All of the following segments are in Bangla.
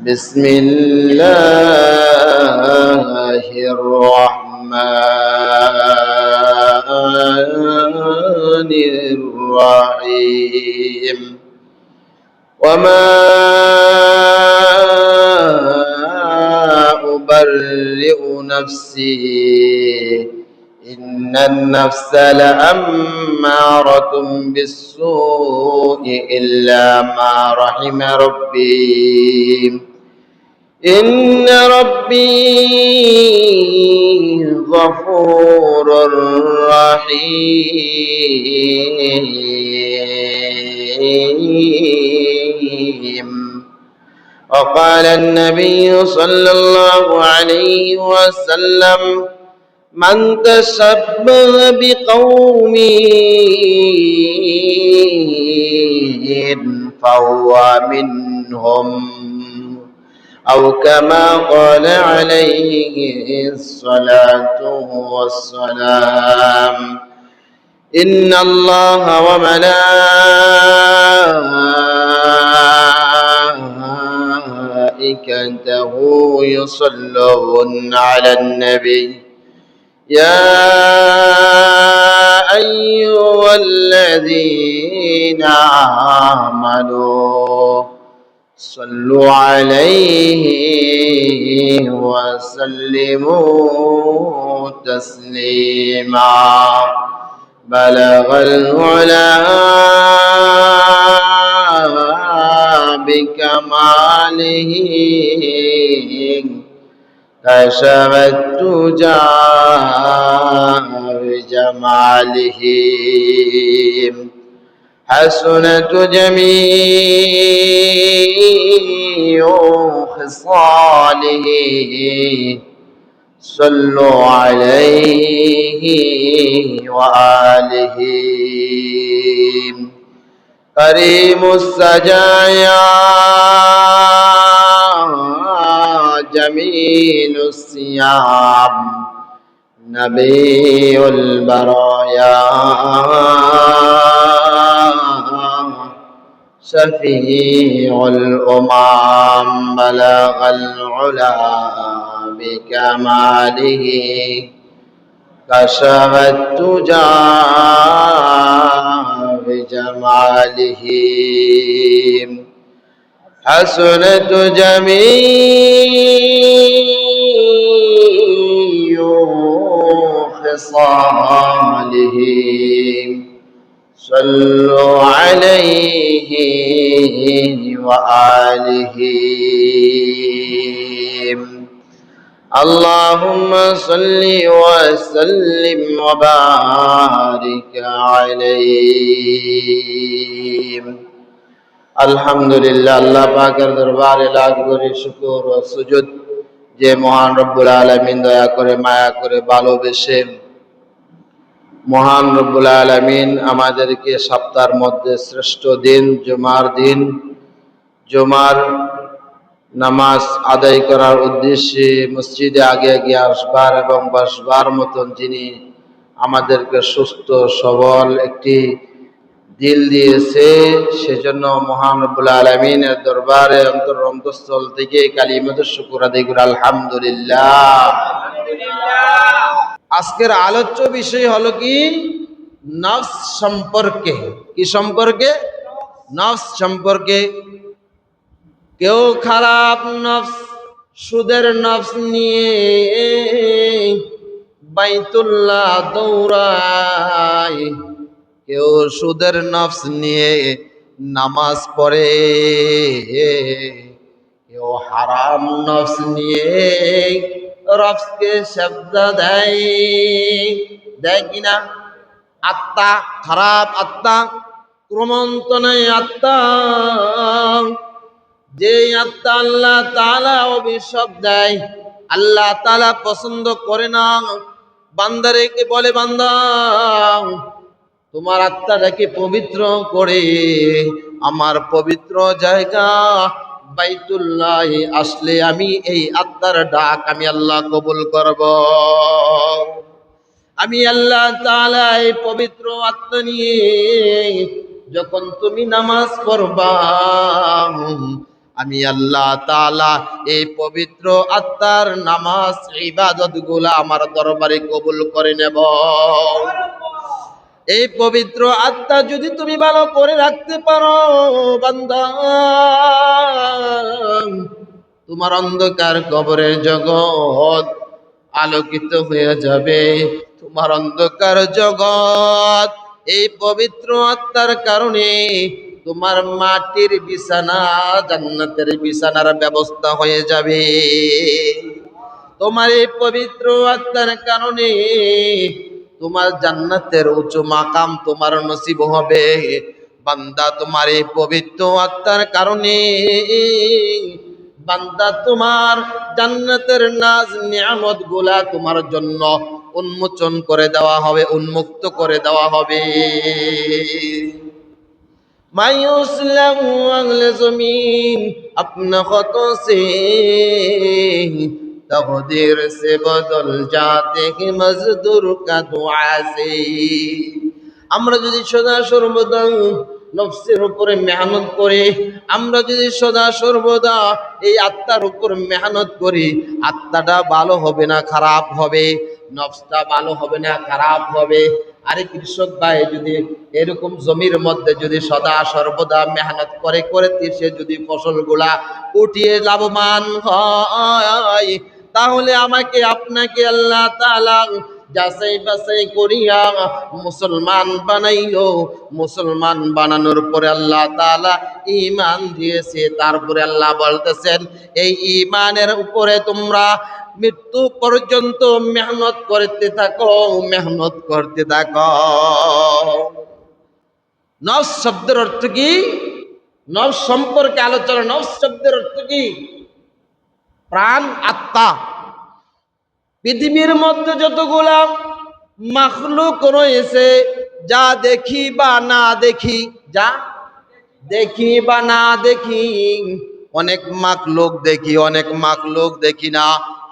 بسم الله الرحمن الرحيم وما أبرئ نفسي إن النفس لأمارة بالسوء إلا ما رحم ربي إن ربي غفور رحيم. وقال النبي صلى الله عليه وسلم من تشبه بقوم فهو منهم أو كما قال عليه الصلاة والسلام إن الله وملائكته يصلون على النبي يا أيها الذين آمنوا صلوا عليه وسلموا تسليما بلغ العلا بكماله كشف الدجى بجماله حسنت جميع خصاله صلوا عليه وآله كريم السجايا جميل الصيام نبي البرايا شفيع الأمم بلغ العلا بكماله كشف الدجى بجماله حسنت جميع خصاله صلوا عليه وآله اللهم صل وسلم وبارك عليه আলহামদুলিল্লাহ আল্লাহ পাকের দরবারে লাখ কোটি শুকর ও সুজুদ যে মহান রব্বুল আলামিন দয়া করে মায়া করে ভালোবেসে মহান রব্বুল আলামিন আমাদেরকে সপ্তাহের মধ্যে শ্রেষ্ঠ দিন জুমার নামাজ আদায় করার উদ্দেশ্যে মসজিদে আগে আগে আসবার এবং বসবার মতন যিনি আমাদেরকে সুস্থ সবল একটি দিল দিয়েছে সেজন্য মহান রব্বুল আলামিনের দরবারে অন্তঃস্থল থেকে কালিমাতুশ শুকর আদায় করি আলহামদুলিল্লাহ। আজকের আলোচ্য বিষয় হলো কি নফস সম্পর্কে। কি সম্পর্কে? নফস সম্পর্কে। কেউ খারাপ নফস সুদের নফস নিয়ে বাইতুল্লাহ দৌড়ায়, কেউ সুদের নফস নিয়ে নামাজ পড়ে, কেউ হারাম নফস নিয়ে রফসকে শব্দ দেয় কিনা? আত্মা খারাপ, আত্মা ক্রমন্তনয় আত্মা, যে আত্মা আল্লাহ তাআলা অভিশাপ দেয়, আল্লাহ তাআলা পছন্দ করে না। বান্দারেকে বলে, বান্দা তোমার আত্মাটাকে পবিত্র করে আমার পবিত্র জায়গা বাইতুল্লাহ আসলে আমি এই আত্মার ডাক আমি আল্লাহ কবুল করব। আমি আল্লাহ তাআলা এই পবিত্র আত্মা নিয়ে যখন তুমি নামাজ পড়বা আমি আল্লাহ তাআলা এই পবিত্র আত্মার নামাজ ইবাদত গুলা আমার দরবারে কবুল করে নেব। এই পবিত্র আত্মা যদি তুমি ভালো করে রাখতে পারো বান্দা, তোমার অন্ধকার কবরের জগৎ আলোকিত হয়ে যাবে। তোমার অন্ধকার জগৎ এই পবিত্র আত্মার কারণে তোমার মাটির বিছানা জান্নাতের বিছানার ব্যবস্থা হয়ে যাবে। তোমার এই পবিত্র আত্মার কারণে তোমার জান্নাতের উঁচু মাকাম তোমার নসিব হবে। বান্দা, তোমার এই পবিত্র আত্মার কারণে বান্দা তোমার জান্নাতের নাজ নিয়ামত গুলা তোমার জন্য উন্মোচন করে দেওয়া হবে, উন্মুক্ত করে দেওয়া হবে। मायूसलम अगले जमीन अपना खतों से तकदीर से बदल जाते हैं मजदूर का दुआ से। আমরা যদি সদা সর্বদা নফসের উপরে মেহনত করি, আমরা যদি সদা সর্বদা এই আত্মার উপর মেহনত করি, আত্মাটা ভালো হবে না খারাপ হবে, নফসটা ভালো হবে না খারাপ হবে। আরে কৃষক ভাই যদি এরকম জমির মধ্যে যদি সদা সর্বদা মেহনত করে করে সে যদি ফসলগুলা উঠিয়ে লাভবান হয়, তাহলে আমাকে আপনাকে আল্লাহ তাআলা যাচাই বাছাই করিয়া মুসলমান বানাইলো। মুসলমান বানানোর পরে আল্লাহ তাআলা ঈমান দিয়েছে। তারপরে আল্লাহ বলতেছেন, এই ঈমানের উপরে তোমরা মৃত্যু পর্যন্ত মেহনত করতে থাকো, মেহনত করতে থাকো। নফস শব্দের অর্থ কি? নফস সম্পর্কে আলোচনা। নফস শব্দের অর্থ কি? প্রাণ, আত্মা। পৃথিবীর মধ্যে যতগুলা মাখলুক রয়েছে, যা দেখি বা না দেখি, যা দেখি বা না দেখি, অনেক মাখলুক দেখি, অনেক মাখলুক দেখি না।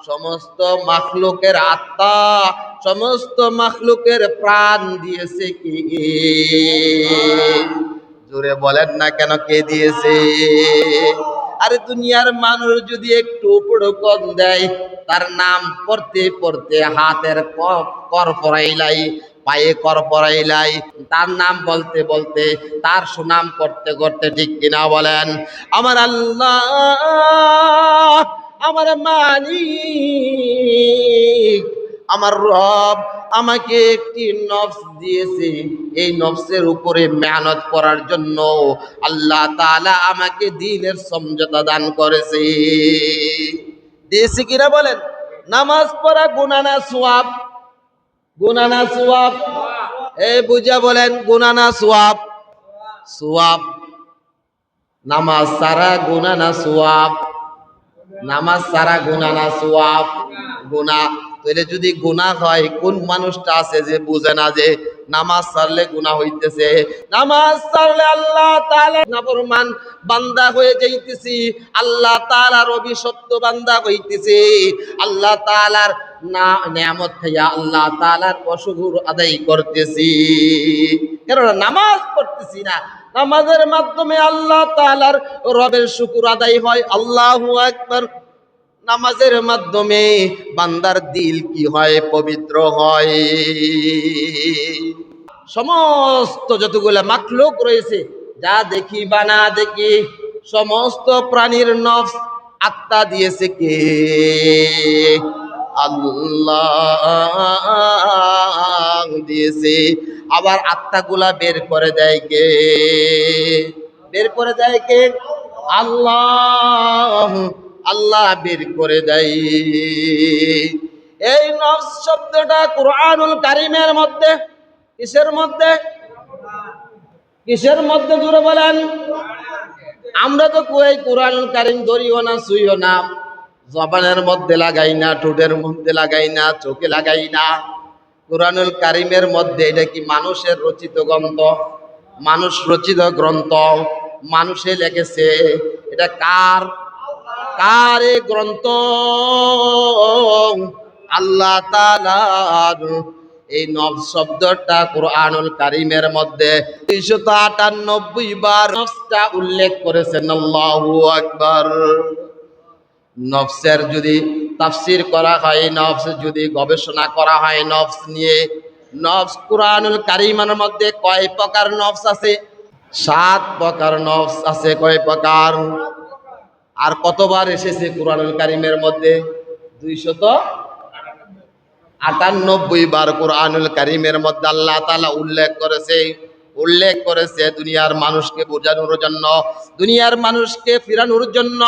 সমস্ত মাখলুকের আত্মা, সমস্ত মাখলুকের প্রাণ দিয়েছে কি? জোরে বলেন না কেন, কে দিয়েছে? আরে দুনিয়ার মানুষ যদি একটু উপড়কন দেয়, তার নাম পড়তে পড়তে হাতের কর পরাইলাই, পায়ে কর পরাইলাই, তার নাম বলতে বলতে, তার সুনাম করতে করতে, ঠিক কিনা বলেন? আমার আল্লাহ, আমার মালিক, আমার রব আমাকে একটি নফস দিয়েছে। এই নফসের উপরে মেহনত করার জন্য আল্লাহ তাআলা আমাকে দ্বীনের সমঝোতা দান করেছে। দিয়েছে কিনা বলেন? নামাজ পড়া গুনাহ না সওয়াব? গুনাহ না সওয়াব? এই বুঝা বলেন, গুনাহ না সওয়াব? সওয়াব। নামাজ সারা গুনাহ না সওয়াব? নামাজ সারা গুনাহ না সওয়াব? গুনাহ। তাহলে যদি গুনাহ হয়, কোন মানুষটা আছে যে বুঝে না যে নামাজ ছাড়লে গুনাহ হইতেছে? নামাজ ছাড়লে আল্লাহ তাআলা নাফরমান বান্দা হয়ে যাইতেছি, আল্লাহ তাআলার অভিশপ্ত বান্দা হইতেছি, আল্লাহ তাআলার না নিয়ামত খাইয়া আল্লাহ তাআলার অশুকর আদায় করতেছি। কেননা নামাজ পড়তেছি না। নামাজের মাধ্যমে আল্লাহ তাআলার রবের শুকর আদায় হয়। আল্লাহু আকবার। নামাজের মাধ্যমে বান্দার দিল কি হয়? পবিত্র হয়। সমস্ত যতগুলা মাখলুক রয়েছে, যা দেখি বা না দেখি, সমস্ত প্রাণীর নফস আত্মা দিয়েছে কে? আল্লাহ দিয়েছে। আবার আত্মাগুলা বের করে দেয় কে? বের করে দেয় কে? আল্লাহ। আল্লাহ বের করে দেয়। এই নফস শব্দটা কুরআনুল কারীমের মধ্যে কিসের মধ্যে? কিসের মধ্যে জুড়ে বলেন? আমরা তো কই কুরআনুল কারীম ধরিও না, ছুঁইও না, জবানের মধ্যে লাগাই না, ঠোঁটের মধ্যে লাগাই না, চোখে লাগাই না। কুরআনুল কারীমের মধ্যে এটা কি মানুষের রচিত গ্রন্থ? মানুষ রচিত গ্রন্থ, মানুষে লিখেছে। এটা কার? কার এই গ্রন্থ? আল্লাহ তাআলার। এই নফস শব্দটা কুরআনুল কারীমের মধ্যে 398 বার নফসটা উল্লেখ করেছেন। আল্লাহু আকবার। নফসের যদি তাফসীর করা হয়, নফস যদি গবেষণা করা হয় নফস নিয়ে, নফস কুরআনুল কারীমের মধ্যে কয় প্রকার নফস আছে? 7 প্রকার নফস আছে। কয় প্রকার? আর কতবার এসেছে কুরআনুল কারীমের মধ্যে? 298 বার কুরআনুল কারীমের মধ্যে আল্লাহ তাআলা উল্লেখ করেছে দুনিয়ার মানুষকে বোঝানোর জন্য, দুনিয়ার মানুষকে ফিরানোর জন্য,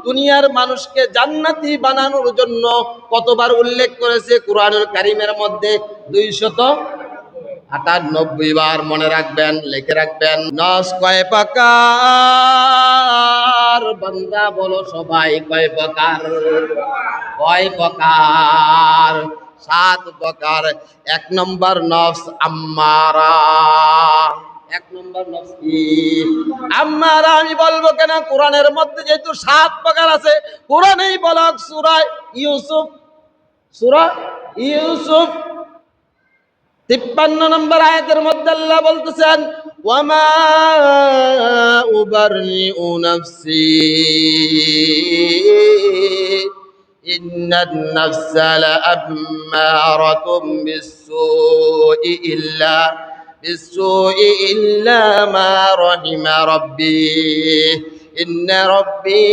দুনিয়ার মানুষকে জান্নাতি বানানোর জন্য। কতবার উল্লেখ করেছে কুরআনুল কারীমের মধ্যে? 298 বার। মনে রাখবেন, লিখে রাখবেন। নফস কয় প্রকার? বান্দা বলো সবাই, কয় প্রকার? কয় প্রকার? 7 প্রকার। 1 নম্বর নফস আম্মারা। 1 নম্বর নফস কি? আম্মারা। আমি বলবো কেন? কোরআনের মধ্যে যেহেতু 7 প্রকার আছে, কোরআনেই বলা সূরা ইউসুফ 53 নম্বর আয়াতের মধ্যে আল্লাহ বলতেছেন, ওয়ামা উবাররিউ নাফসি ইন্নান নাফসা লাআম্মারাতুম বিসসুই ইল্লা মা রাহিমা রাব্বি ইন্না রাব্বি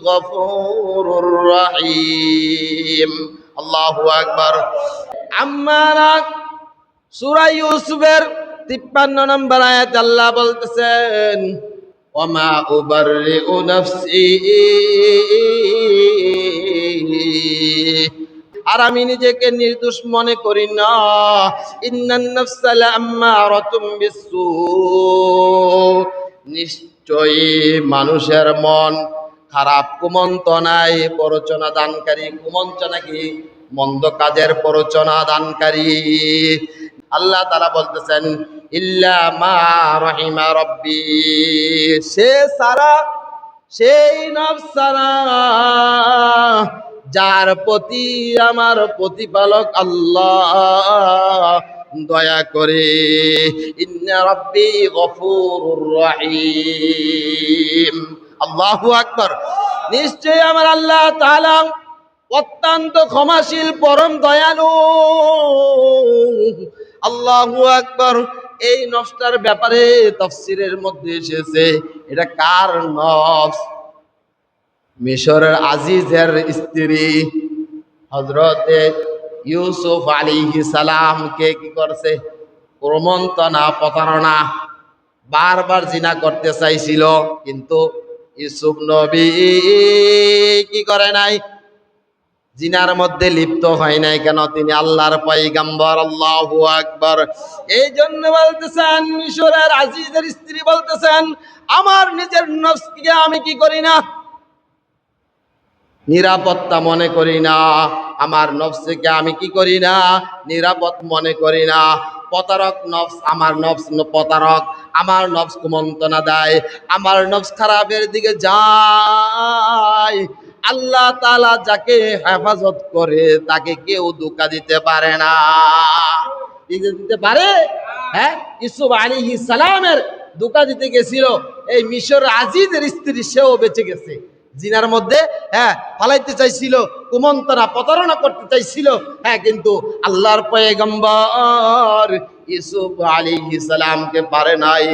গফুরুর রহিম। আল্লাহু আকবার। আম্মারা সূরা ইউসুফের 53 নম্বর আয়াত আল্লাহ বলতেছেন, ওয়ামা উবাররিউ নাফসি, আর আমি নিজেকে নির্দোষ মনে করি না। ইন্নান নাফসা লাআম্মারাতুম বিসসু, নিশ্চয়ই মানুষের মন খারাপ কুমন্ত্রণায় প্ররোচনা দানকারী। কুমন্ত্রণা কি? মন্দ কাজের প্ররোচনা দানকারী। আল্লাহ তাআলা বলতেছেন, ইল্লা মা রাহিমা রাব্বি, সেই নফস সারা যার প্রতি আমার প্রতিপালক আল্লাহ দয়া করে। ইন্না রাব্বি গফুরুর রহিম। আল্লাহু আকবার। নিশ্চয়ই আমার আল্লাহ তাআলা অত্যন্ত ক্ষমাশীল, পরম দয়ালু। আল্লাহু আকবার। এই নফসটার ব্যাপারে তাফসীরের মধ্যে এসেছে, এটা কার নফস? মিশরের আজিজের স্ত্রী হযরতে ইউসুফ আলাইহিস সালামকে কি করছে? প্রমন্ত্রণা, প্রতারণা। বারবার জিনা করতে চাইছিল, কিন্তু ইউসুফ নবী কি করে নাই? জিনার মধ্যে লিপ্ত হয় নাই। কেন? তিনি আল্লাহর পয়গম্বর। আল্লাহু আকবার। এই জন্য বলতেছেন, মিশরের আজিজের স্ত্রী বলতেছেন, আমার নিজের নফসকে আমি কি করি না? নিরাপত্তা মনে করি না। আমার নফসকে আমি কি করি না? নিরাপদ মনে করি না। প্রতারক নফস, আমার নফস প্রতারক। আমার নফস কুমন্ত্রণা দেয়, আমার নফস খারাপের দিকে যায়। আল্লাহ তাআলা যাকে হেফাজত করে তাকে কেউ ধোঁকা দিতে পারে না। দিতে পারে? হ্যাঁ, ইউসুফ আলাইহিস সালামের ধোঁকা দিতে গেছিল এই মিশর আজিজের স্ত্রী, সেও বেঁচে গেছে। জিনার মধ্যে ফালাইতে চাইছিল, কুমন্ত্রণা প্রতারণা করতে চাইছিল, কিন্তু আল্লাহর পয়গম্বর ইউসুফ আলাইহিস সালামকে পারে নাই।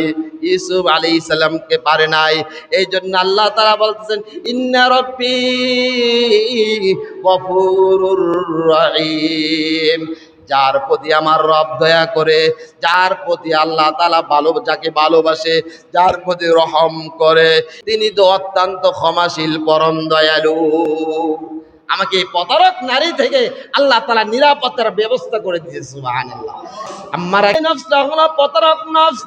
ইউসুফ আলাইহিস সালামকে পারে নাই। এই জন্য আল্লাহ তাআলা বলতেছেন, ইন্না রাব্বি গফুরুর রহিম। যার প্রতি আমার রব দয়া করে, যার প্রতি আল্লাহ তাআলা যাকে ভালোবাসে, যার প্রতি রহম করে, তিনি তো অত্যন্ত ক্ষমাশীল, পরম দয়ালু। আমাকে এই প্রতারক নারী থেকে আল্লাহ তাআলা নিরাপত্তার ব্যবস্থা করে দিয়েছে। সুবহানাল্লাহ। আমার এই নফসটা হলো প্রতারক নফস।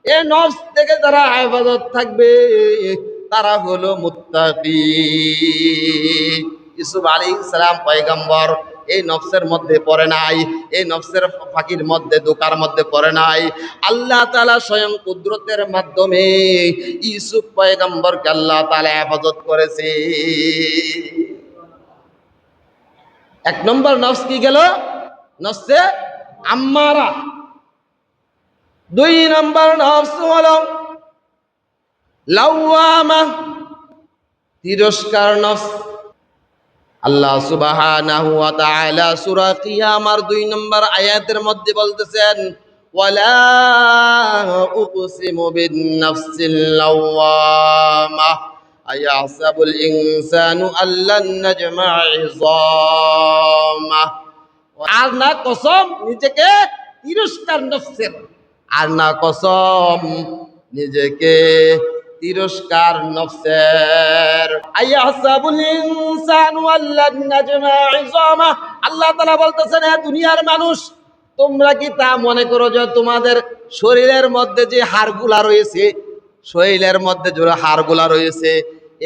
এই নফস থেকে যারা হেফাজত থাকবে তারা হলো মুত্তাকি। ইউসুফ আলাইহিস সালাম পয়গম্বর এই নফসের মধ্যে পড়ে নাই, এই নফসের ফাঁকির মধ্যে, দোকার মধ্যে পড়ে নাই। আল্লাহ তাআলা স্বয়ং কুদরতের মাধ্যমে ইউসুফ পয়গম্বরকে আল্লাহ তাআলা হেফাজত করেছে। 1 নম্বর নফস কি গেল? নফসে আম্মারা। 2 নম্বর নফস হলো লাওয়ামা, তিরস্কার নফস। আল্লাহ সুবহানাহু ওয়া তাআলা সূরা কিয়ামার 2 নম্বর আয়াতের মধ্যে বলতেছেন, ওয়ালা উকসিমু বিন নাফসিল লাওয়ামা আয়াহসাবুল ইনসানু আল্লান নাজমা ইযামা। আর না কসম নিজেকে তিরস্কার নফসের, আর না কসম নিজেকে তিরস্কার নফসের। আয়াহসাবুল ইনসানু আল্লান নাজমা ইযামা। আল্লাহ তাআলা বলতেছেন, হে দুনিয়ার মানুষ, তোমরা কি তা মনে করো যে তোমাদের শরীরের মধ্যে যে হাড়গুলা রয়েছে, শরীরের মধ্যে যে হাড়গুলা রয়েছে,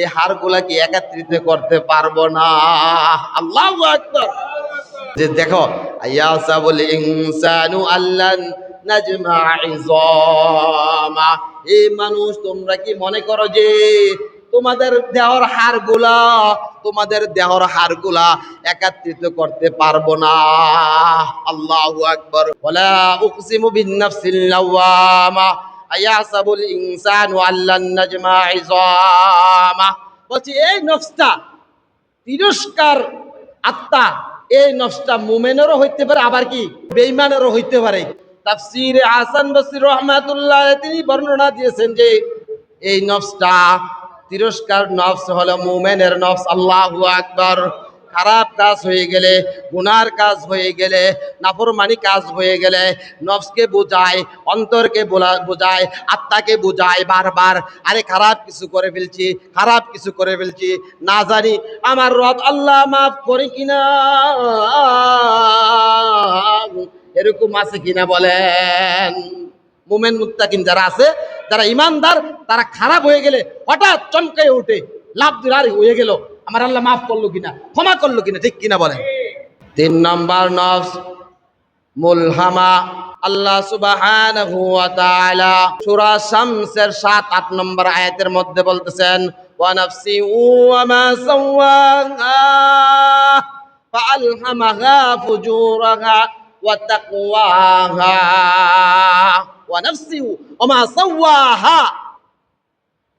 এই হাড়গুলা কি একত্রিত করতে পারবো না? আল্লাহু আকবার। যে দেখো, আয়াহসাবুল ইনসানু আল্লান নাজমা ইযামা। এই মানুষ, তোমরা কি মনে করো যে তোমাদের দেহর হাড়গুলা, তোমাদের দেহর হাড়গুলা একত্রিত করতে পারবো না? আল্লাহু আকবার। ওয়ালা উকসিমু বিন নাফসিল লাওয়ামা আয়াহসাবুল ইনসানু আল্লান নাজমা ইযামা। বলছি এই নফসটা তিরস্কার আত্মা, এই নফসটা মুমিনেরও হইতে পারে, আবার কি বেঈমানেরও হইতে পারে। তাফসীরে হাসান বসরি রাহমাতুল্লাহ তিনি বর্ণনা দিয়েছেন যে এই নফসটা, তিরস্কার নফস হলো মুমিনের নফস। আল্লাহু আকবার। খারাপ কাজ হয়ে গেলে, গুনার কাজ হয়ে গেলে, নাফরমানি কাজ হয়ে গেলে নফসকে বোঝায়, অন্তরকে বোঝায়, আত্মাকে বোঝায় বারবার, আরে খারাপ কিছু করে ফেলছি, খারাপ কিছু করে ফেলছি, না জানি আমার রব আল্লাহ মাফ করে কিনা, এরকম আছে কিনা বলেন? মুমিন মুত্তাকিন যারা আছে, যারা ইমানদার, তারা খারাপ হয়ে গেলে হঠাৎ চমকে উঠে, লাভ দিয়ে আরে হয়ে গেল, আমার আল্লাহ মাফ করলো কিনা, ক্ষমা করলো কিনা, ঠিক কিনা বলেন? 3 নম্বর নফস মুলহামা। আল্লাহ সুবহানাহু ওয়া তাআলা সূরা শামসের 7-8 নম্বর আয়াতের মধ্যে বলতেছেন, ওয়া নাফসি ওয়া মা সাওয়াহা ফাআলহামাহা ফুজুরাহা ওয়া তাকওয়াহা। ওয়া নাফসি ওয়া মা সাওয়াহা,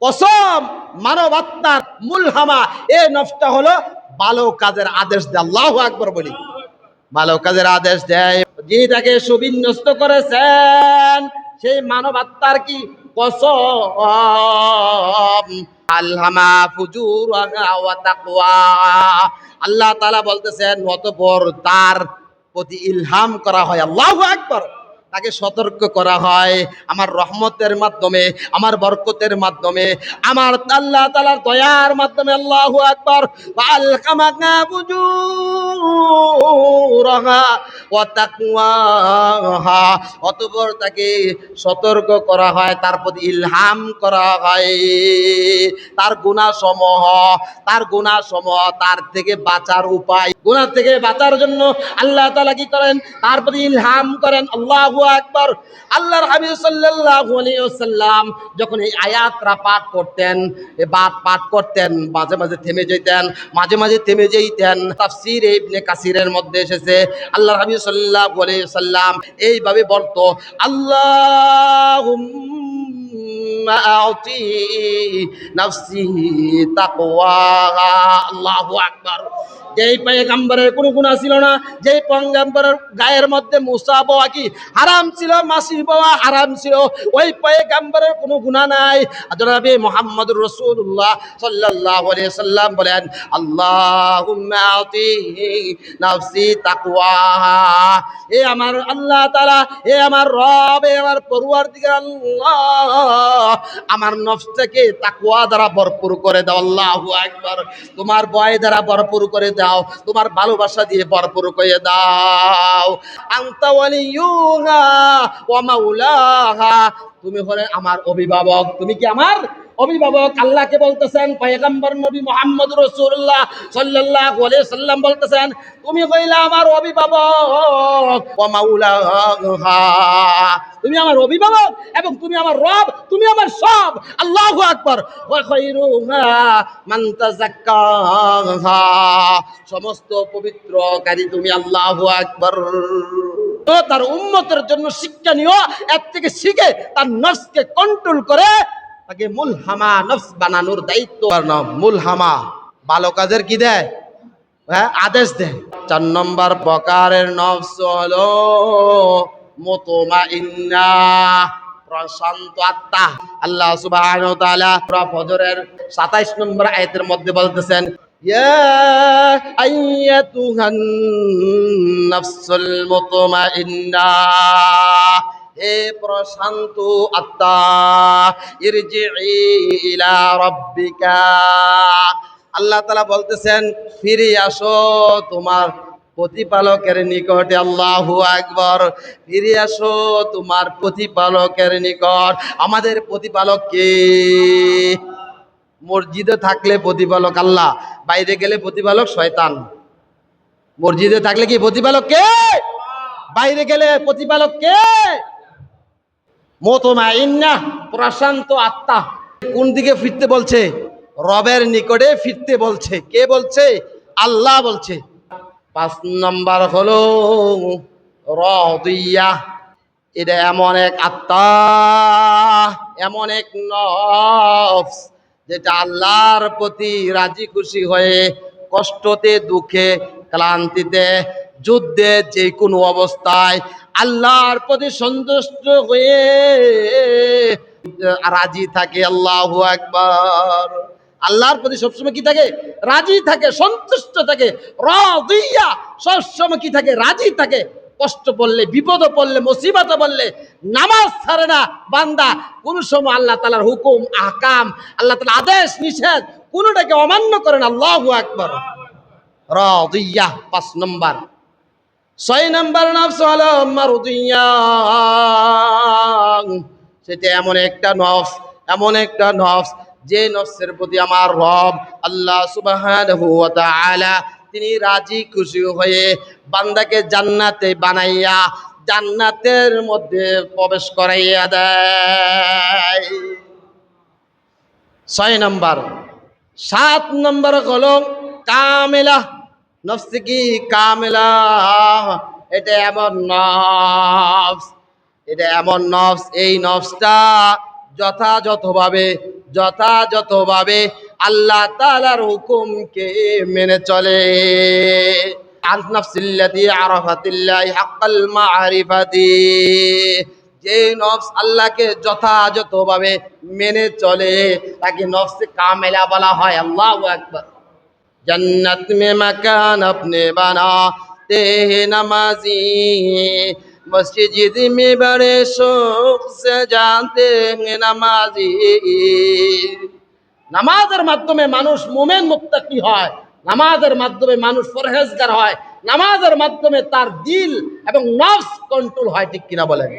কসম মানব আত্মার মুলহামা, এই নফসটা হলো ভালো কাজের আদেশ দেয়। আল্লাহু আকবার বলি। ভালো কাজের আদেশ দেয়। যিনি তাকে সুবিন্যস্ত করেছেন সেই মানব আত্মার কি কসম, আলহামা ফুজুরাহা ওয়া তাকওয়া। আল্লাহ তাআলা বলতেছেন, অতঃপর তার প্রতি ইলহাম করা হয়। আল্লাহু আকবার। তাকে সতর্ক করা হয় আমার রহমতের মাধ্যমে, আমার বরকতের মাধ্যমে, আমার আল্লাহ তাআলার দয়ার মাধ্যমে। আল্লাহু আকবার। আলহামাহা ফুজুরাহা ওয়া তাকওয়াহা। অতঃপর তাকে সতর্ক করা হয়, তার প্রতি ইলহাম করা হয় তার গুনাহসমূহ, তার গুনাহসমূহ, তার থেকে বাঁচার উপায়। গুনাহ থেকে বাঁচার জন্য আল্লাহ তাআলা কি করেন? তার প্রতি ইলহাম করেন। আল্লাহু আকবার। আল্লাহর হাবিব সাল্লাল্লাহু আলাইহি ওয়াসাল্লাম যখন এই আয়াতরা পাঠ করতেন, পাঠ করতেন, মাঝে মাঝে থেমে যেতেন, মাঝে মাঝে থেমে যেতেন। তাফসীর ইবনে কাসিরের মধ্যে এসেছে, আল্লাহর হাবিব সাল্লাল্লাহু আলাইহি ওয়াসাল্লাম এইভাবে বলতো, আল্লাহুম্মা আ'তি নাফসি তাকওয়াহা। আল্লাহু আকবার। যেই পয়গম্বরের কোনো গুনাহ ছিল না, যেই পয়গম্বরের গায়ের মধ্যে মুসা বাওয়া কি হারাম ছিল, মাসি বাওয়া হারাম ছিল, ওই পয়গম্বরের কোনো গুনাহ নাই। জনাবে মুহাম্মদুর রাসূলুল্লাহ সাল্লাল্লাহু আলাইহি ওয়াসাল্লাম বলেন, আল্লাহুম্মা আতি নাফসি তাকওয়াহা। এ আমার আল্লাহ তাআলা, এ আমার রব, এ আমার পরওয়ারদিগার আল্লাহ, আমার নফসটাকে তাকওয়া দ্বারা ভরপুর করে দাও। আল্লাহু আকবার। তোমার ভয় দ্বারা ভরপুর করে দাও, তোমার ভালোবাসা দিয়ে ভরপুর করে দাও। আনতা ওয়ালিয়ুহা ওয়া মাওলাহা। তুমি হলে আমার অভিভাবক। তুমি কি আমার অভিভাবক? আল্লাহকে বলতেছেন, পয়গম্বর নবী মুহাম্মদ রাসূলুল্লাহ সাল্লাল্লাহু আলাইহি সাল্লাম বলতেছেন, তুমি হইলা আমার অভিভাবক। ওয়া মাওলাহা, তুমি আমার অভিভাবক এবং তুমি আমার রব, তুমি আমার সব। আল্লাহু আকবার। ওয়া খায়রুহা মান তাযাক্কাহা, সমস্ত পবিত্রকারী তুমি। আল্লাহু আকবার। তো তার উম্মতের জন্য শিক্ষা নিও, এর থেকে শিখে তার নফসকে কন্ট্রোল করে তাকে মুলহামা নফস বানানোর দায়িত্ব। মুলহামা ভালো কাজের কি দেয়? হ্যাঁ, আদেশ দেয়। 4 নম্বর প্রকারের নফস হলো মুতমাইন্না, প্রশান্ত আত্মা। আল্লাহ সুবহানাহু ওয়া তাআলা সূরা ফজরের 27 নম্বর আয়াতের মধ্যে বলতেছেন, ইয়া আইয়াতুহান নাফসুল মুতমাইন্না, হে প্রশান্ত আত্মা, ইরজিই ইলা রাব্বিকা, আল্লাহ তাআলা বলতেছেন ফিরে আসো তোমার প্রতিপালকের নিকটে। আল্লাহু আকবার। ফিরে আসো তোমার প্রতিপালকের নিকট। আমাদের প্রতিপালক কে? মসজিদে থাকলে প্রতিপালক আল্লাহ, বাইরে গেলে প্রতিপালক শয়তান। মসজিদে থাকলে কি প্রতিপালক কে? বাইরে গেলে প্রতিপালক কে? মুতমাইন্নাহ, প্রশান্ত আত্মা। কোন দিকে ফিরতে বলছে? রবের নিকটে ফিরতে বলছে। কে বলছে? আল্লাহ বলছে। 5 নম্বর হলো রাদিয়া, এটা এমন এক আত্মা, এমন এক নফস যেটা আল্লাহর প্রতি রাজি খুশি হয়ে কষ্টতে, দুঃখে, ক্লান্তিতে, যুদ্ধে, যে কোনো অবস্থায় আল্লাহর প্রতি সন্তুষ্ট হয়ে রাজি থাকে। আল্লাহু আকবার। আল্লাহর প্রতি সবসময় কি থাকে? রাজি থাকে, সন্তুষ্ট থাকে। রাদিয়া, সবসময় কি থাকে? রাজি থাকে। কষ্ট পড়লে, বিপদ পড়লে, মুসিবত পড়লে নামাজ ছাড়ে না বান্দা। কোন সময় আল্লাহ তাআলার হুকুম, আহকাম, আল্লাহ তাআলার আদেশ নিষেধ কোনটাকে অমান্য করেন। আল্লাহু আকবার। রাদিয়া 5 নম্বর। 6 নম্বর নফস হলো মারদিয়া, সেটা এমন একটা নফস, এমন একটা নফস যে নফসের প্রতি আমার রব আল্লাহ সুবহানাহু ওয়া তাআলা তিনি রাজি খুশি হয়ে বান্দাকে জান্নাতে বানাইয়া জান্নাতের মধ্যে প্রবেশ করাইয়া দেয়। 6 নম্বর। 7 নম্বর হলো কামেলা নফস। কি কামেলা? এটা এমন নফস, এটা এমন নফস, এই নফসটা যথাযথভাবে আল্লাহ তাআলার হুকুমকে মেনে চলে। আন নাফসিল্লাতী আরাফাতিল্লাহি হাক্কাল মারিফাতি, যে নফস আল্লাহকে যথাযথভাবে মেনে চলে তাকে নফসে কামেলা বলা হয়। আল্লাহু আকবার। जन्नत में मकान अपने बनाते हैं नमाजी, मस्जिद में बड़े शौक से जानते हैं नमाजी। নামাজের মাধ্যমে মানুষ মুমিন মুত্তাকি হয়, নামাজের মাধ্যমে মানুষ পরহেজগার হয়, নামাজের মাধ্যমে তার দিল এবং নফস কন্ট্রোল হয়। ঠিক কিনা বলেন?